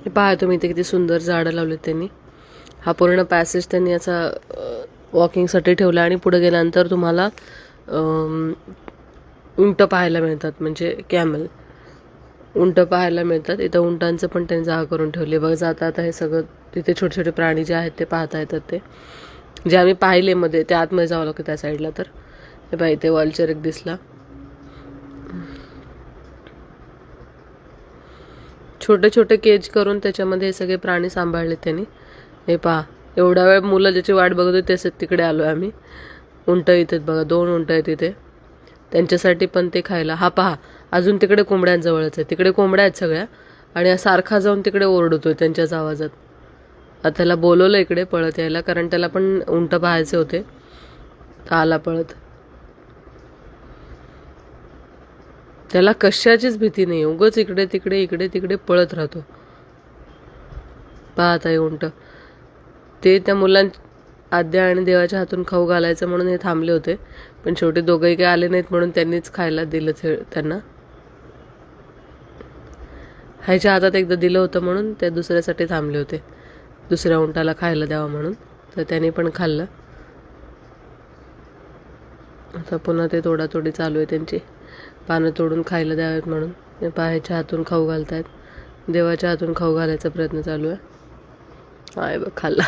हे पहा तुम्ही इथे किती सुंदर झाडं लावलेत त्यांनी. हा पूर्ण पॅसेज त्यांनी असा वॉकिंगसाठी ठेवला आणि पुढे गेल्यानंतर तुम्हाला उंट पाहायला मिळतात, म्हणजे कॅमल उंट पाहायला मिळतात. इथं उंटांचं पण त्यांनी जागा करून ठेवली. बघा जाता आता हे सगळं तिथे छोटे छोटे प्राणी जे आहेत ते पाहता येतात. ते जे आम्ही पाहिले मध्ये त्या आतमध्ये जावं लागतं त्या साईडला. तर हे पहा इथे वॉलचर एक दिसला. छोटे छोटे केज करून त्याच्यामध्ये हे सगळे प्राणी सांभाळले त्यांनी. हे पहा एवढा वेळ मुलं ज्याची वाट बघत होती त्याच तिकडे आलो आम्ही. उंट इथे बघा 2 उंट आहेत इथे, त्यांच्यासाठी पण ते खायला. हा पहा अजून तिकडे कोंबड्यांजवळच आहे, तिकडे कोंबड्या आहेत सगळ्या आणि सारखा जाऊन तिकडे ओरडतोय त्यांच्याच आवाजात. आता त्याला बोलवलं इकडे पळत यायला, कारण त्याला पण उंट पाहायचे होते. आला पळत. त्याला कशाचीच भीती नाही, उगाच इकडे तिकडे पळत राहतो. पाहत आहे उंट. ते त्या आद्या आणि देवाच्या हातून खाऊ घालायचं म्हणून हे थांबले होते, पण शेवटी दोघंही काही आले नाहीत म्हणून त्यांनीच खायला दिलं त्यांना. ह्याच्या हातात एकदा दिलं होतं म्हणून ते दुसऱ्यासाठी थांबले होते, दुसऱ्या उंटाला खायला द्यावं म्हणून. तर त्याने पण खाल्लं. आता पुन्हा ते तोडातोडी चालू आहे त्यांची, पानं तोडून खायला द्यावेत म्हणून. ते पायाच्या हातून खाऊ घालतायत, देवाच्या हातून खाऊ घालायचा प्रयत्न चालू आहे. आहे बघ खाल्ला.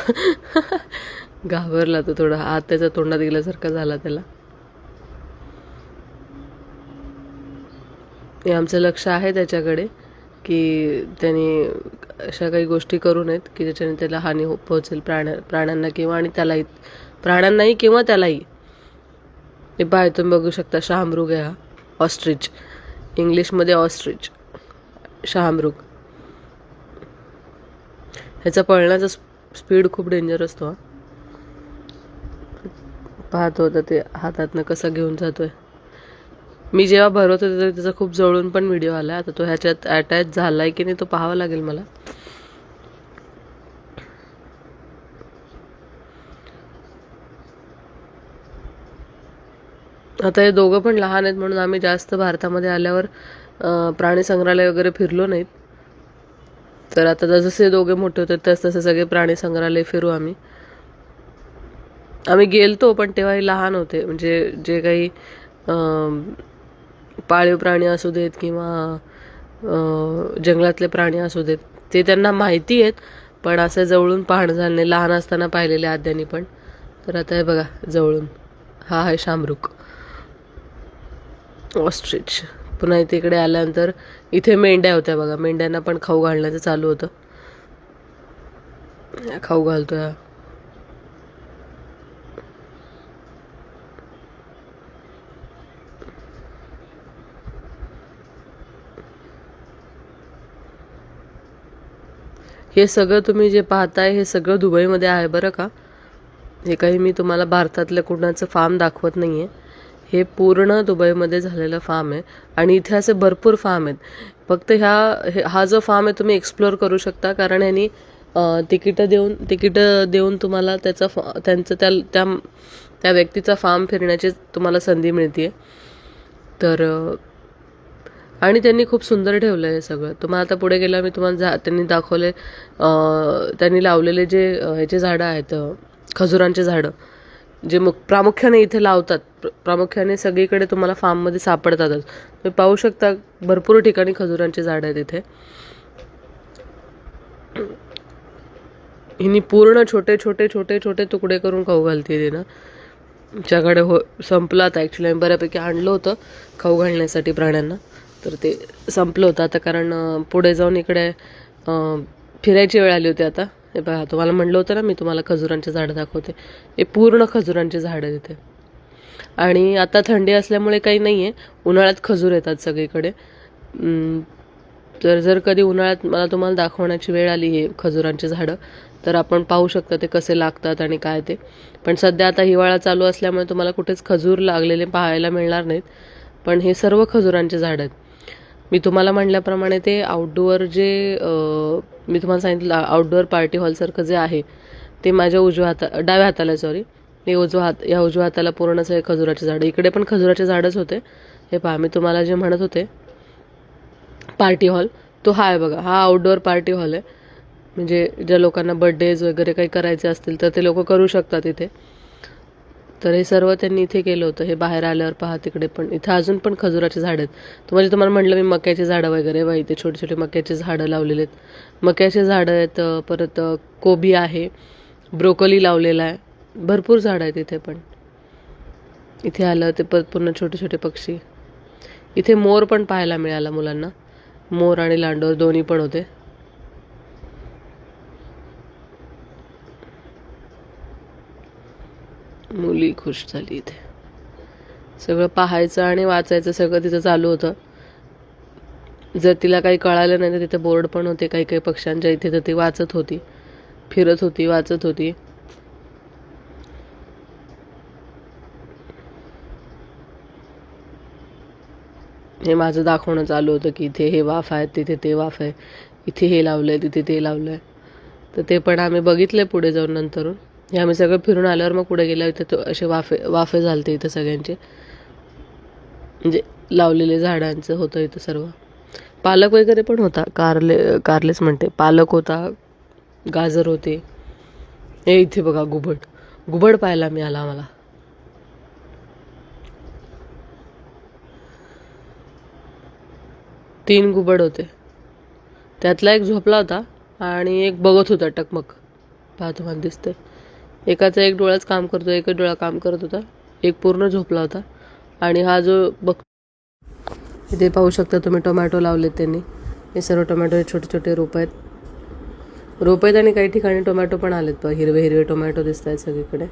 घाबरला तो थोडा, हात त्याचा तोंडात गेल्यासारखा झाला त्याला. हे आमचं लक्ष आहे त्याच्याकडे की त्यांनी अशा काही गोष्टी करू नयेत की ज्याच्याने त्याला हानी पोहोचेल प्राण्यांना किंवा आणि त्यालाही, प्राण्यांनाही किंवा त्यालाही. हे पाय तुम्ही बघू शकता शहामृग आहे हा, ऑस्ट्रिच, इंग्लिशमध्ये ऑस्ट्रिच, शहामृग. ह्याचा पळण्याचा स्पीड खूप डेंजर असतो. हा पाहतो आता ते हातातनं कसं घेऊन जातोय. मी जेव्हा भरवत होते त्याचा खूप जवळून पण व्हिडिओ आला. आता तो ह्याच्यात अटॅच झालाय की नाही तो पाहावा लागेल मला. आता हे दोघं पण लहान आहेत म्हणून आम्ही जास्त भारतामध्ये आल्यावर प्राणी संग्रहालय वगैरे फिरलो नाहीत. तर आता जसे दोघे मोठे होते तसे सगळे प्राणी संग्रहालय फिरू आम्ही. आम्ही गेलतो पण तेव्हा हे लहान होते, म्हणजे जे काही पाळीव प्राणी असू देत किंवा जंगलातले प्राणी असू देत ते त्यांना माहिती आहेत, पण असं जवळून पाहणं झालं नाही. लहान असताना पाहिलेले आद्यांनी पण. तर आता हे बघा जवळून, हा आहे शामरुक, ऑस्ट्रिच. पुन्हा इथे इकडे आल्यानंतर इथे मेंढ्या होत्या बघा, मेंढ्यांना पण खाऊ घालण्याचं चालू होतं. खाऊ घालतोय. हे सगळं तुम्ही जे पाहताय हे सगळं दुबईमध्ये आहे बरं का. हे काही मी तुम्हाला भारतातल्या कुणाचं फार्म दाखवत नाही आहे. हे पूर्ण दुबईमध्ये झालेलं फार्म आहे आणि इथे असे भरपूर फार्म आहेत. फक्त हा जो फार्म आहे तुम्ही एक्सप्लोअर करू शकता, कारण यांनी तिकीटं देऊन तुम्हाला त्यांचं त्या व्यक्तीचा फार्म फिरण्याची तुम्हाला संधी मिळते. तर आणि त्यांनी खूप सुंदर ठेवलं आहे सगळं. तुम्हाला आता पुढे गेला मी तुम्हाला त्यांनी दाखवले त्यांनी लावलेले जे ह्याचे झाडं आहेत, खजुरांचे झाडं, जे प्रामुख्याने इथे लावतात. प्रामुख्याने सगळीकडे तुम्हाला फार्ममध्ये सापडतातच. तुम्ही पाहू शकता भरपूर ठिकाणी खजुरांचे झाडं आहेत इथे. हिनी पूर्ण छोटे छोटे छोटे छोटे तुकडे करून खाऊ घालते ते ना. आमच्याकडे संपलं आता. ॲक्च्युली आम्ही बऱ्यापैकी आणलं होतं खाऊ घालण्यासाठी प्राण्यांना, तर ते संपलं होतं आता, कारण पुढे जाऊन इकडे फिरायची वेळ आली होती आता. हे बघा तुम्हाला म्हणलं होतं ना मी तुम्हाला खजुरांचे झाडं दाखवते. हे पूर्ण खजुरांचे झाडं आहेत इथे. आणि आता थंडी असल्यामुळे काही नाही आहे, उन्हाळ्यात खजूर येतात सगळीकडे. तर जर कधी उन्हाळ्यात मला तुम्हाला दाखवण्याची वेळ आली हे खजुरांचे झाडं, तर आपण पाहू शकता ते कसे लागतात आणि काय ते. पण सध्या आता हिवाळा चालू असल्यामुळे तुम्हाला कुठेच खजूर लागलेले पाहायला मिळणार नाहीत. पण हे सर्व खजुरांचे झाडं आहेत. मी तुम्हाला म्हटल्याप्रमाणे ते आउटडोअर मी तुम्हाला सांगितलं आउटडोअर पार्टी हॉलसारखं जे आहे ते माझ्या डाव्या हाताला या उजव्या हाताला पूर्णच आहे खजुराचे झाडं. इकडे पण खजुराचे झाडच होते. हे पहा मी तुम्हाला जे म्हणत होते पार्टी हॉल, तो हा आहे बघा. हा आउटडोअर पार्टी हॉल आहे म्हणजे ज्या लोकांना बर्थडेज वगैरे काही करायचे असतील तर ते लोक करू शकतात इथे. तर हे सर्व त्यांनी इथे केलं होतं. हे बाहेर आल्यावर पहा तिकडे पण इथं अजून पण खजुराचे झाड आहेत. तर म्हणजे तुम्हाला म्हटलं मी मक्याची झाडं वगैरे बघा, इथे छोटे छोटे मक्याचे झाडं लावलेले आहेत. मक्याचे झाडं आहेत, परत कोबी आहे, ब्रोकोली लावलेला आहे, भरपूर झाडं आहेत इथे. पण इथे आलं ते परत पूर्ण छोटे छोटे पक्षी. इथे मोर पण पाहायला मिळाला मुलांना. मोर आणि लांडोर दोन्ही पण होते. मुली खुश झाली. इथे सगळं पाहायचं आणि वाचायचं सगळं तिथं चालू होतं. जर तिला काही कळालं नाही तर तिथे बोर्ड पण होते काही काही पक्ष्यांच्या इथे, तर ती वाचत होती, फिरत होती, वाचत होती. हे माझं दाखवणं चालू होतं की इथे हे वाफ आहे, तिथे ते वाफ आहे, इथे हे लावलंय, तिथे ते लावलंय. तर ते पण आम्ही बघितले पुढे जाऊन नंतरून. हे आम्ही सगळं फिरून आल्यावर मग पुढे गेल्यावर इथे असे वाफे झालते इथं सगळ्यांचे, म्हणजे लावलेले झाडांचं होतं इथं सर्व. पालक वगैरे पण होता, कारलेच म्हणते, पालक होता, गाजर होते. हे इथे बघा घुबड पाहायला मिळाला मला. तीन घुबड होते, त्यातला एक झोपला होता आणि एक बघत होता टकमक. पहा तुम्हाला दिसते, एकाचा एक डोळाच काम करतो, एकच डोळा काम करत होता, एक पूर्ण झोपला होता. आणि हा जो इथे पाहू शकता तुम्ही टोमॅटो लावलेत त्यांनी. हे सर्व टोमॅटो छोटे छोटे रोप आहेत आणि काही ठिकाणी टोमॅटो पण आलेत. पहा हिरवे हिरवे टोमॅटो दिसत आहेत सगळीकडे.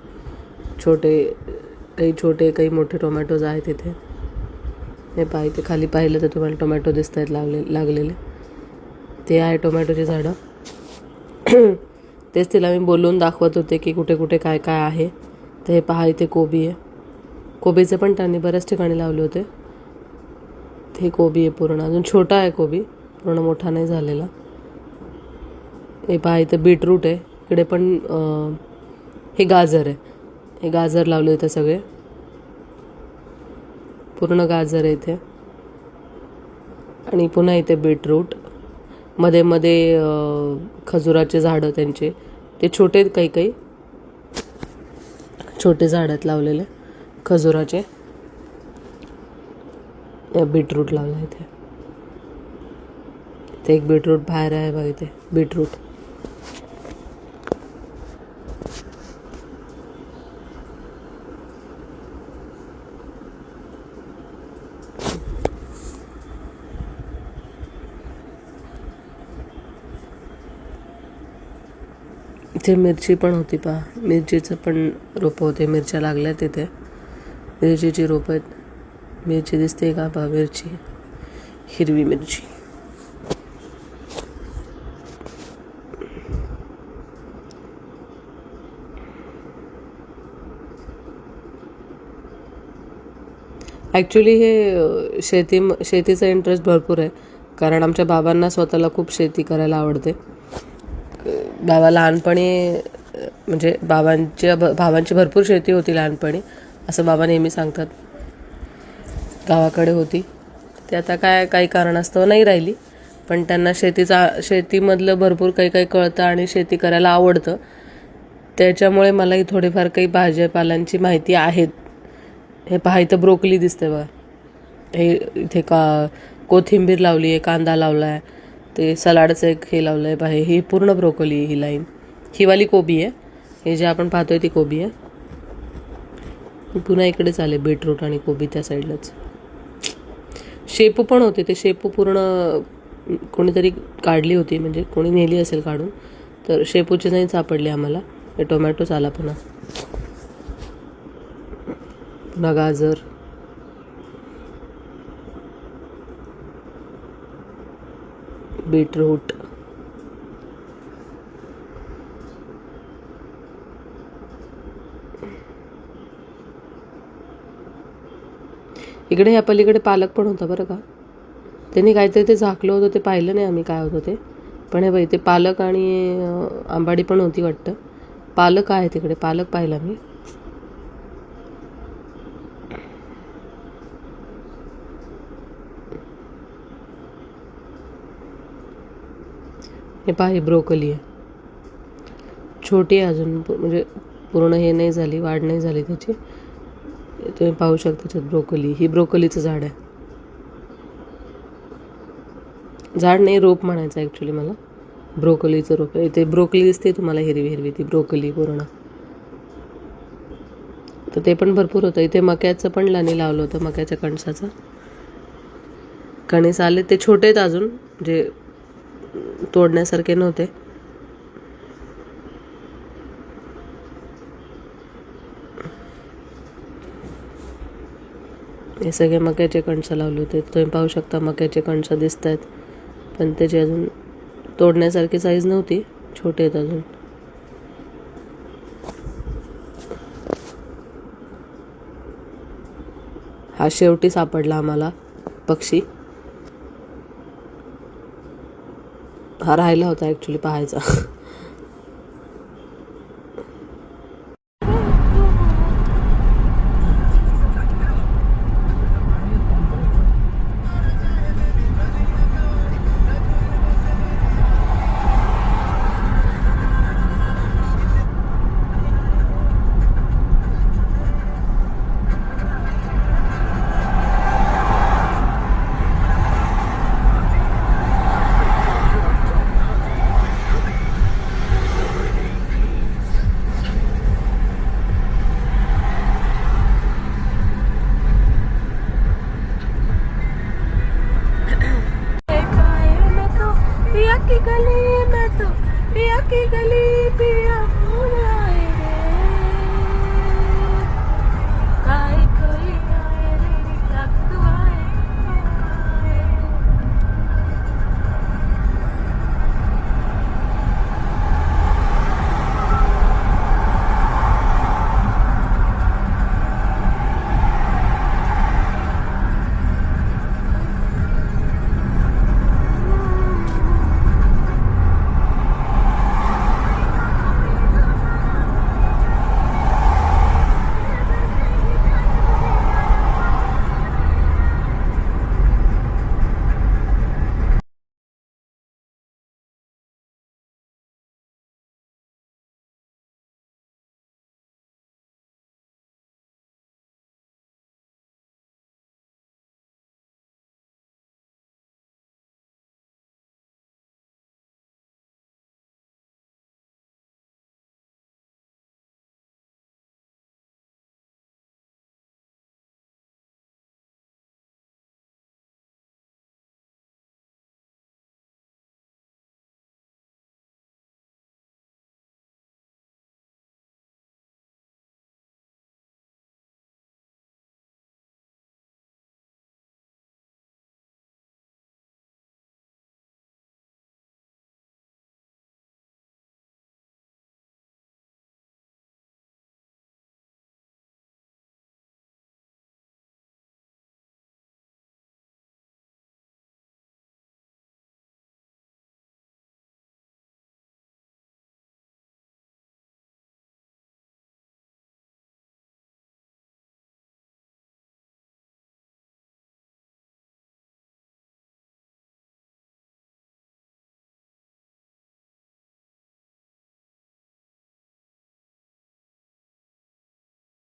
छोटे काही मोठे टोमॅटोज आहेत इथे. हे पहा इथे खाली पाहिलं तर तुम्हाला टोमॅटो दिसत आहेत लागलेले. ते आहे टोमॅटोची झाडं. तेच तिला मी बोलून दाखवत होते की कुठे कुठे काय काय आहे. तर हे पहा इथे कोबी आहे. कोबीचे पण त्यांनी बऱ्याच ठिकाणी लावले होते. हे कोबी आहे पूर्ण, अजून छोटा आहे कोबी, पूर्ण मोठा नाही झालेला. हे पहा इथं बीटरूट आहे. इकडे पण हे गाजर आहे. हे गाजर लावले होते सगळे, पूर्ण गाजर आहे इथे. आणि पुन्हा इथे बीटरूट, मध्ये मध्ये खजुराचे झाडं त्यांचे, ते छोटे काही छोटे झाड आहेत लावलेले खजुराचे. बीटरूट लावला इथे. ते एक बीटरूट बाहेर आहे बघा इथे बीटरूट. इथे मिरची पण होती पहा, मिरचीचं पण रोपं होते, मिरच्या लागल्या तिथे. मिरचीची रोपं आहेत. मिरची दिसते का पहा, मिरची, हिरवी मिरची. ॲक्च्युली हे शेतीचा इंटरेस्ट भरपूर आहे, कारण आमच्या बाबांना स्वतःला खूप शेती करायला आवडते. बाबा लहानपणी, म्हणजे भावांची भरपूर शेती होती लहानपणी, असं बाबा नेहमी सांगतात. गावाकडे होती, ते आता काही कारणास्तव नाही राहिली, पण त्यांना शेतीमधलं भरपूर काही कळतं आणि शेती करायला आवडतं. त्याच्यामुळे मलाही थोडीफार काही भाजीपालांची माहिती आहेत. हे पहा इथं ब्रोकली दिसते बघा. हे इथे कोथिंबीर लावली आहे, कांदा लावला आहे, ते सलाडचं एक हे लावलं आहे पहा. ही पूर्ण ब्रोकोली आहे, ही लाईन. ही वाली कोबी आहे, हे जे आपण पाहतोय ती कोबी आहे. पुन्हा इकडेच आले बीटरूट आणि कोबी त्या साईडलाच. शेपू पण होते, ते शेपू पूर्ण कोणीतरी काढली होती, म्हणजे कोणी नेली असेल काढून, तर शेपूची नाही सापडली आम्हाला. हे टोमॅटोच आला पुन्हा गाजर. बीटरूट, इकडे ह्या पलीकडे पालक पण होता बरं का. त्यांनी काहीतरी ते झाकलं होतं, ते पाहिलं नाही आम्ही काय होतं ते. पण हे बाई ते पालक आणि आंबाडी पण होती वाटतं. पालक आहे तिकडे, पालक पाहिला मी. हे पहा, हे ब्रोकोली आहे. छोटी आहे अजून, म्हणजे पूर्ण हे नाही झाली, वाढ नाही झाली त्याची. तुम्ही पाहू शकता त्याच्यात ब्रोकोली. ही ब्रोकोलीचं झाड आहे. झाड नाही, रोप म्हणायचं ॲक्च्युली मला. ब्रोकोलीचं रोप आहे. इथे ब्रोकोली दिसते तुम्हाला हिरवी हिरवी, ती ब्रोकोली पूर्ण. तर ते पण भरपूर होतं. इथे मक्याचं पण लाणी लावलं होतं, मक्याच्या कणसाचं. कणीस आले, ते छोटे आहेत अजून, जे तोडण्यासारखे नव्हते. हे सगळे मक्याचे कणसं लावले होते. तुम्ही पाहू शकता मक्याचे कणसं दिसत आहेत, पण त्याची अजून तोडण्यासारखी साईज नव्हती, छोटे आहेत अजून. हा शेवटी सापडला आम्हाला पक्षी. हा राहिला होता ॲक्च्युली पाहायचा. पिया की गली